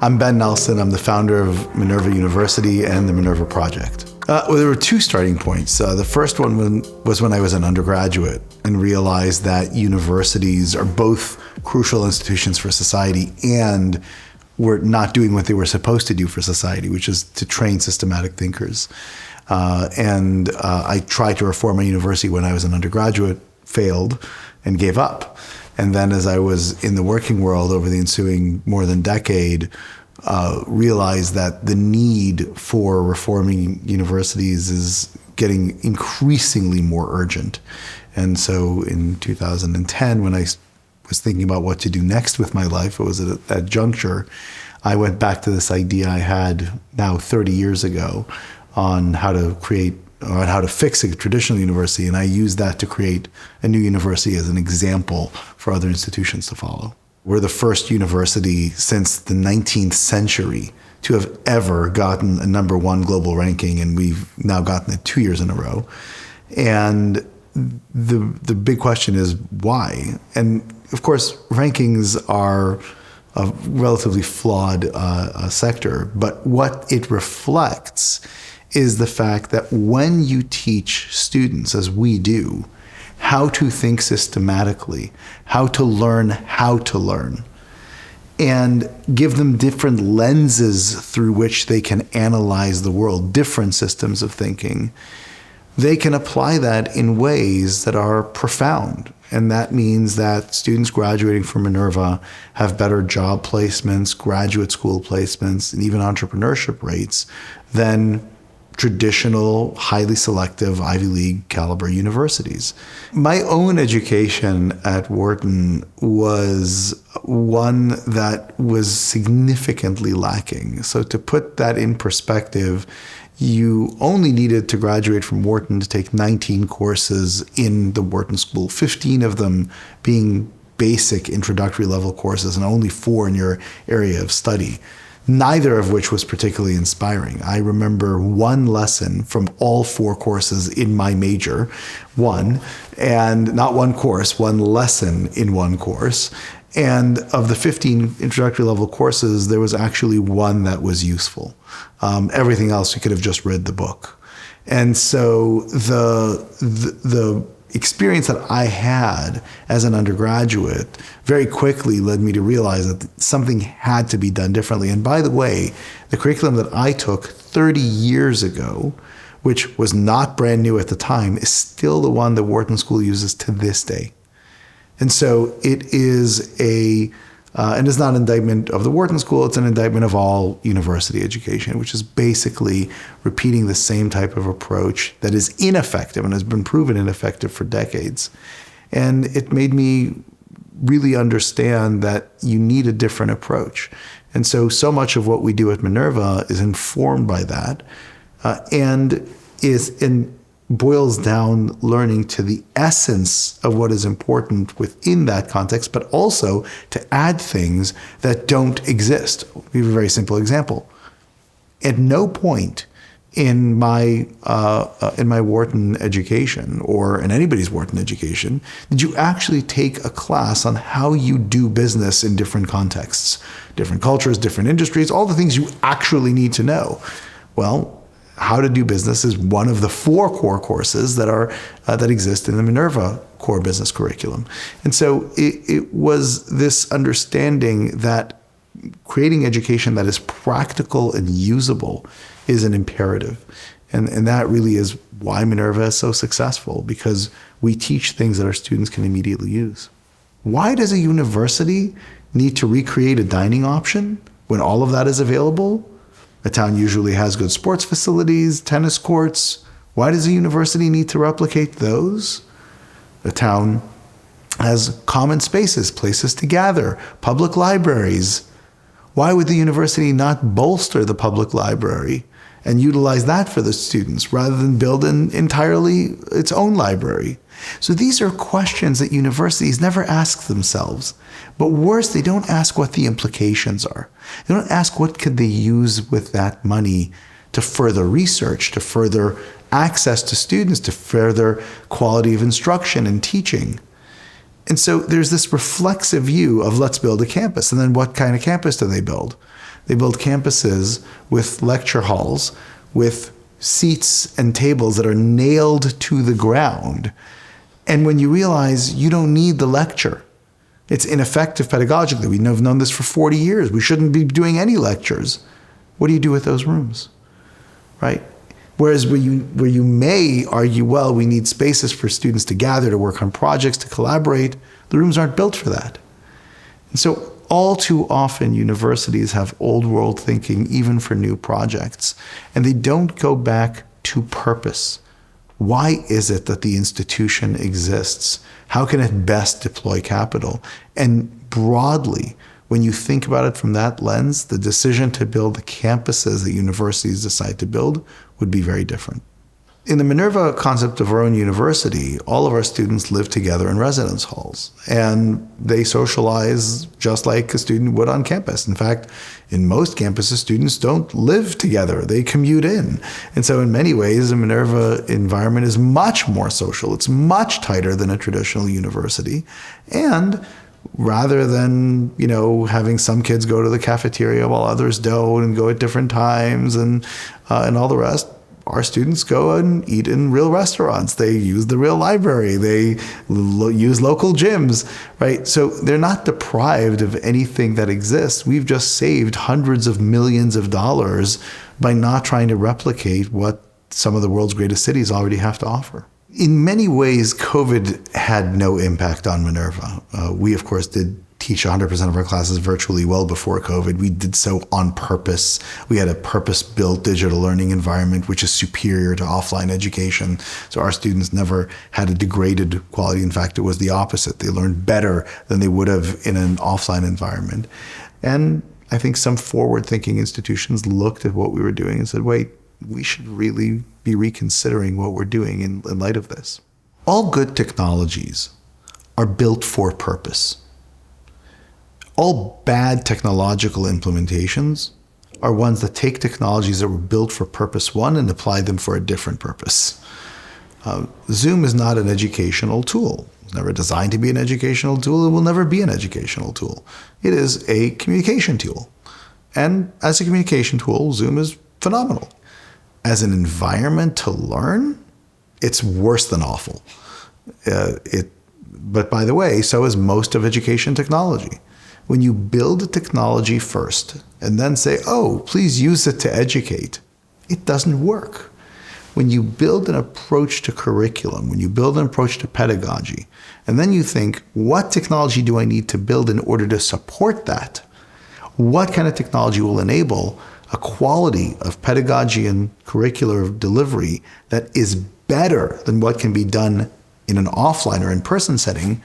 I'm Ben Nelson. I'm the founder of Minerva University and the Minerva Project. Well, there were two starting points. The first one was when I was an undergraduate and realized that universities are both crucial institutions for society and were not doing what they were supposed to do for society, which is to train systematic thinkers. I tried to reform my university when I was an undergraduate, failed, and gave up. And then as I was in the working world over the ensuing more than decade, realized that the need for reforming universities is getting increasingly more urgent. And so in 2010, when I was thinking about what to do next with my life, it was at that juncture, I went back to this idea I had now 30 years ago on how to create or how to fix a traditional university, and I used that to create a new university as an example for other institutions to follow. We're the first university since the 19th century to have ever gotten a #1 global ranking, and we've now gotten it 2 years in a row. And the big question is why? And of course, rankings are a relatively flawed sector, but what it reflects is the fact that when you teach students, as we do, how to think systematically, how to learn, and give them different lenses through which they can analyze the world, different systems of thinking, they can apply that in ways that are profound. And that means that students graduating from Minerva have better job placements, graduate school placements, and even entrepreneurship rates than traditional, highly selective Ivy League caliber universities. My own education at Wharton was one that was significantly lacking. So to put that in perspective, you only needed to graduate from Wharton to take 19 courses in the Wharton School, 15 of them being basic introductory level courses and only 4 in your area of study, neither of which was particularly inspiring. I remember one lesson from all 4 courses in my major, and not one course, one lesson in one course. And of the 15 introductory level courses, there was actually one that was useful. Everything else, you could have just read the book. And so the experience that I had as an undergraduate very quickly led me to realize that something had to be done differently. And by the way, the curriculum that I took 30 years ago, which was not brand new at the time, is still the one that Wharton School uses to this day. And so it is and it's not an indictment of the Wharton School, it's an indictment of all university education, which is basically repeating the same type of approach that is ineffective and has been proven ineffective for decades. And it made me really understand that you need a different approach. And so much of what we do at Minerva is informed by that, and boils down learning to the essence of what is important within that context, but also to add things that don't exist. I'll give you a very simple example. At no point in my Wharton education, or in anybody's Wharton education, did you actually take a class on how you do business in different contexts, different cultures, different industries, all the things you actually need to know. Well, how to do business is one of the 4 core courses that exist in the Minerva core business curriculum. And so it was this understanding that creating education that is practical and usable is an imperative. And that really is why Minerva is so successful, because we teach things that our students can immediately use. Why does a university need to recreate a dining option when all of that is available? A town usually has good sports facilities, tennis courts. Why does a university need to replicate those? A town has common spaces, places to gather, public libraries. Why would the university not bolster the public library and utilize that for the students rather than build an entirely its own library? So these are questions that universities never ask themselves. But worse, they don't ask what the implications are. They don't ask what could they use with that money to further research, to further access to students, to further quality of instruction and teaching. And so there's this reflexive view of let's build a campus. And then what kind of campus do they build? They build campuses with lecture halls, with seats and tables that are nailed to the ground. And when you realize you don't need the lecture, it's ineffective pedagogically. We've known this for 40 years. We shouldn't be doing any lectures. What do you do with those rooms, right? Whereas where you may argue, well, we need spaces for students to gather, to work on projects, to collaborate, the rooms aren't built for that. And so all too often, universities have old world thinking, even for new projects, and they don't go back to purpose. Why is it that the institution exists? How can it best deploy capital? And broadly, when you think about it from that lens, the decision to build the campuses that universities decide to build would be very different. In the Minerva concept of our own university, all of our students live together in residence halls, and they socialize just like a student would on campus. In fact, in most campuses, students don't live together. They commute in. And so in many ways, the Minerva environment is much more social. It's much tighter than a traditional university. And rather than, having some kids go to the cafeteria while others don't and go at different times and all the rest, our students go and eat in real restaurants. They use the real library. They use local gyms, right? So they're not deprived of anything that exists. We've just saved hundreds of millions of dollars by not trying to replicate what some of the world's greatest cities already have to offer. In many ways, COVID had no impact on Minerva. We, of course, did teach 100% of our classes virtually well before COVID. We did so on purpose. We had a purpose-built digital learning environment, which is superior to offline education. So our students never had a degraded quality. In fact, it was the opposite. They learned better than they would have in an offline environment. And I think some forward-thinking institutions looked at what we were doing and said, wait, we should really be reconsidering what we're doing in light of this. All good technologies are built for purpose. All bad technological implementations are ones that take technologies that were built for purpose one and apply them for a different purpose. Zoom is not an educational tool. It's never designed to be an educational tool. It will never be an educational tool. It is a communication tool. And as a communication tool, Zoom is phenomenal. As an environment to learn, it's worse than awful. But by the way, so is most of education technology. When you build a technology first and then say, oh, please use it to educate, it doesn't work. When you build an approach to curriculum, when you build an approach to pedagogy, and then you think, what technology do I need to build in order to support that? What kind of technology will enable a quality of pedagogy and curricular delivery that is better than what can be done in an offline or in-person setting?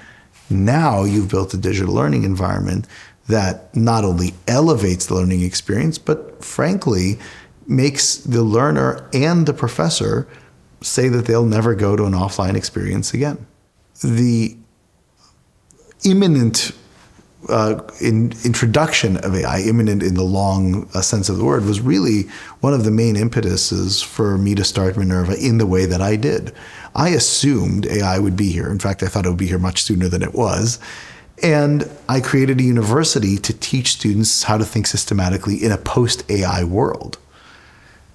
Now you've built a digital learning environment that not only elevates the learning experience, but frankly, makes the learner and the professor say that they'll never go to an offline experience again. The imminent introduction of AI, imminent in the long sense of the word, was really one of the main impetuses for me to start Minerva in the way that I did. I assumed AI would be here. In fact, I thought it would be here much sooner than it was. And I created a university to teach students how to think systematically in a post-AI world.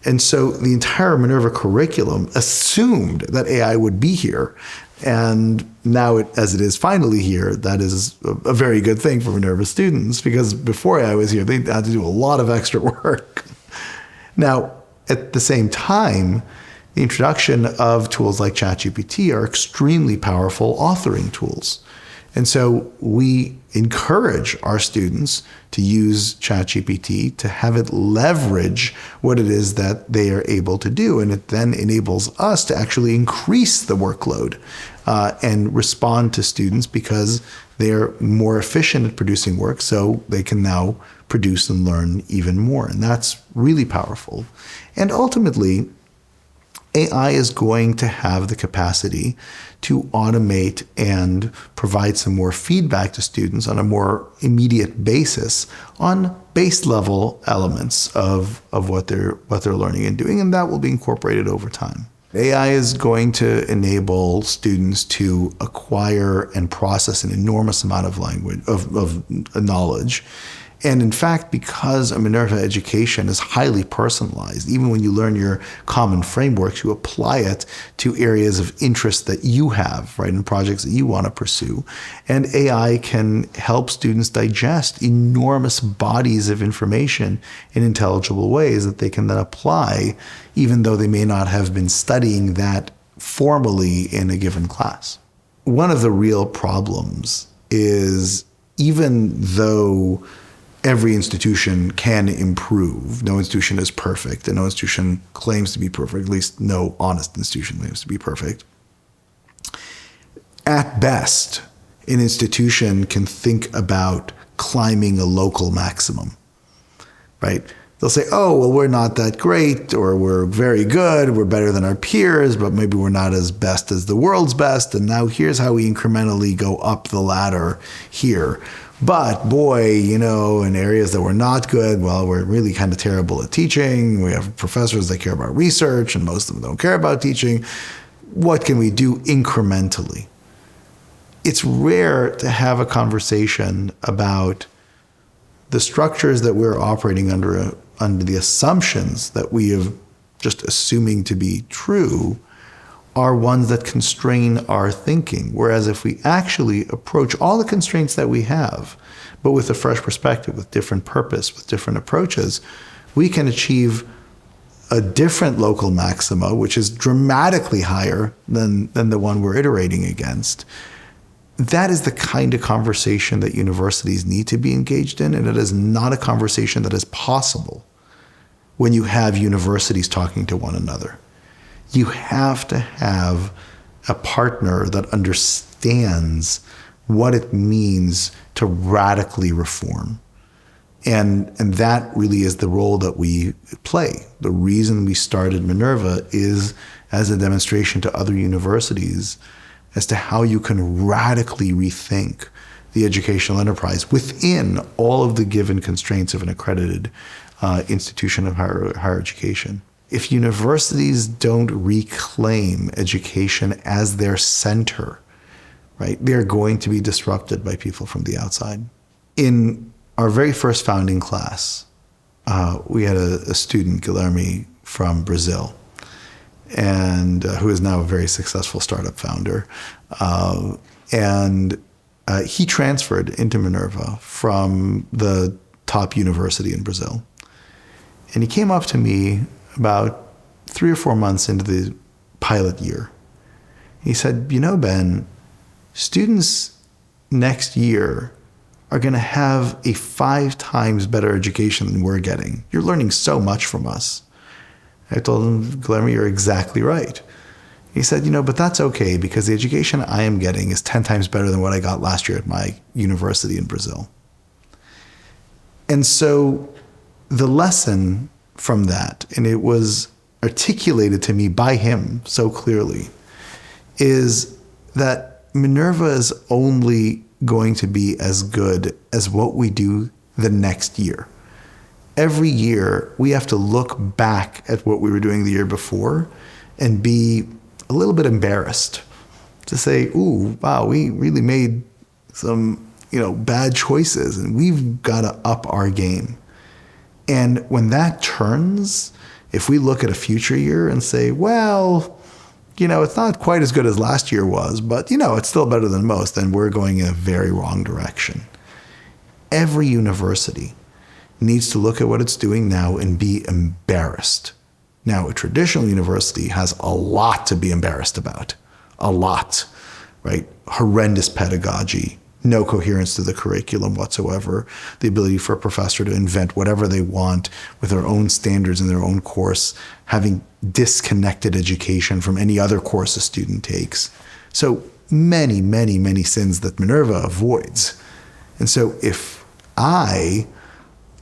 And so the entire Minerva curriculum assumed that AI would be here. And now, as it is finally here, that is a very good thing for Minerva students, because before I was here, they had to do a lot of extra work. Now, at the same time, the introduction of tools like ChatGPT are extremely powerful authoring tools. And so we encourage our students to use ChatGPT to have it leverage what it is that they are able to do. And it then enables us to actually increase the workload and respond to students, because they're more efficient at producing work, so they can now produce and learn even more. And that's really powerful. And ultimately, AI is going to have the capacity to automate and provide some more feedback to students on a more immediate basis on base level elements of what they're learning and doing, and that will be incorporated over time. AI is going to enable students to acquire and process an enormous amount of knowledge. And in fact, because a Minerva education is highly personalized, even when you learn your common frameworks, you apply it to areas of interest that you have, right, in projects that you want to pursue. And AI can help students digest enormous bodies of information in intelligible ways that they can then apply, even though they may not have been studying that formally in a given class. One of the real problems is, even though every institution can improve, no institution is perfect, and no institution claims to be perfect, at least no honest institution claims to be perfect. At best, an institution can think about climbing a local maximum, right? They'll say, oh, well, we're not that great, or we're very good, we're better than our peers, but maybe we're not as best as the world's best, and now here's how we incrementally go up the ladder here. But boy, in areas that we're not good, well, we're really kind of terrible at teaching. We have professors that care about research, and most of them don't care about teaching. What can we do incrementally? It's rare to have a conversation about the structures that we're operating under the assumptions that we have just assuming to be true are ones that constrain our thinking. Whereas if we actually approach all the constraints that we have, but with a fresh perspective, with different purpose, with different approaches, we can achieve a different local maxima, which is dramatically higher than the one we're iterating against. That is the kind of conversation that universities need to be engaged in, and it is not a conversation that is possible when you have universities talking to one another. You have to have a partner that understands what it means to radically reform. And that really is the role that we play. The reason we started Minerva is as a demonstration to other universities as to how you can radically rethink the educational enterprise within all of the given constraints of an accredited institution of higher education. If universities don't reclaim education as their center, right, they're going to be disrupted by people from the outside. In our very first founding class, we had a student, Guilherme, from Brazil, and who is now a very successful startup founder. He transferred into Minerva from the top university in Brazil. And he came up to me about 3 or 4 months into the pilot year. He said, Ben, students next year are going to have a 5 times better education than we're getting. You're learning so much from us. I told him, Guilherme, you're exactly right. He said, but that's okay, because the education I am getting is 10 times better than what I got last year at my university in Brazil. And so the lesson from that, and it was articulated to me by him so clearly, is that Minerva is only going to be as good as what we do the next year. Every year, we have to look back at what we were doing the year before and be a little bit embarrassed to say, ooh, wow, we really made some, bad choices, and we've got to up our game. And when that turns, if we look at a future year and say, well, it's not quite as good as last year was, but, it's still better than most, then we're going in a very wrong direction. Every university needs to look at what it's doing now and be embarrassed. Now, a traditional university has a lot to be embarrassed about. A lot, right? Horrendous pedagogy, no coherence to the curriculum whatsoever, the ability for a professor to invent whatever they want with their own standards in their own course, having disconnected education from any other course a student takes. So many, many, many sins that Minerva avoids. And so if I,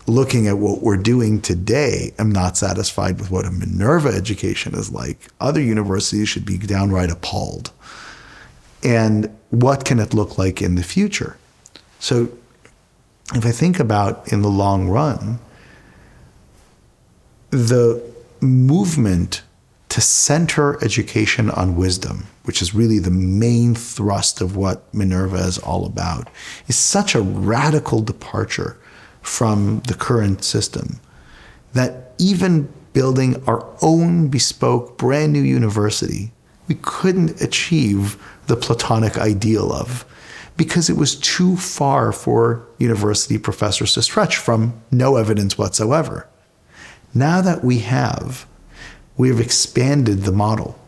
looking at what we're doing today, am not satisfied with what a Minerva education is like, other universities should be downright appalled. And what can it look like in the future? So if I think about in the long run, the movement to center education on wisdom, which is really the main thrust of what Minerva is all about, is such a radical departure from the current system, that even building our own bespoke brand new university, we couldn't achieve the Platonic ideal of, because it was too far for university professors to stretch from no evidence whatsoever. Now that we have expanded the model,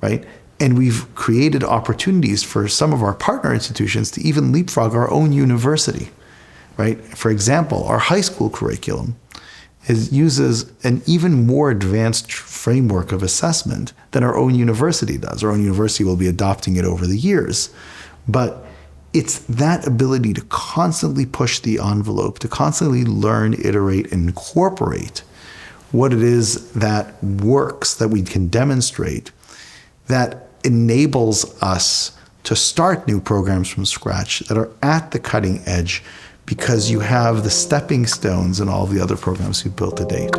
right? And we've created opportunities for some of our partner institutions to even leapfrog our own university, right? For example, our high school curriculum uses an even more advanced framework of assessment than our own university does. Our own university will be adopting it over the years. But it's that ability to constantly push the envelope, to constantly learn, iterate, and incorporate what it is that works, that we can demonstrate, that enables us to start new programs from scratch that are at the cutting edge, because you have the stepping stones in all the other programs you've built to date.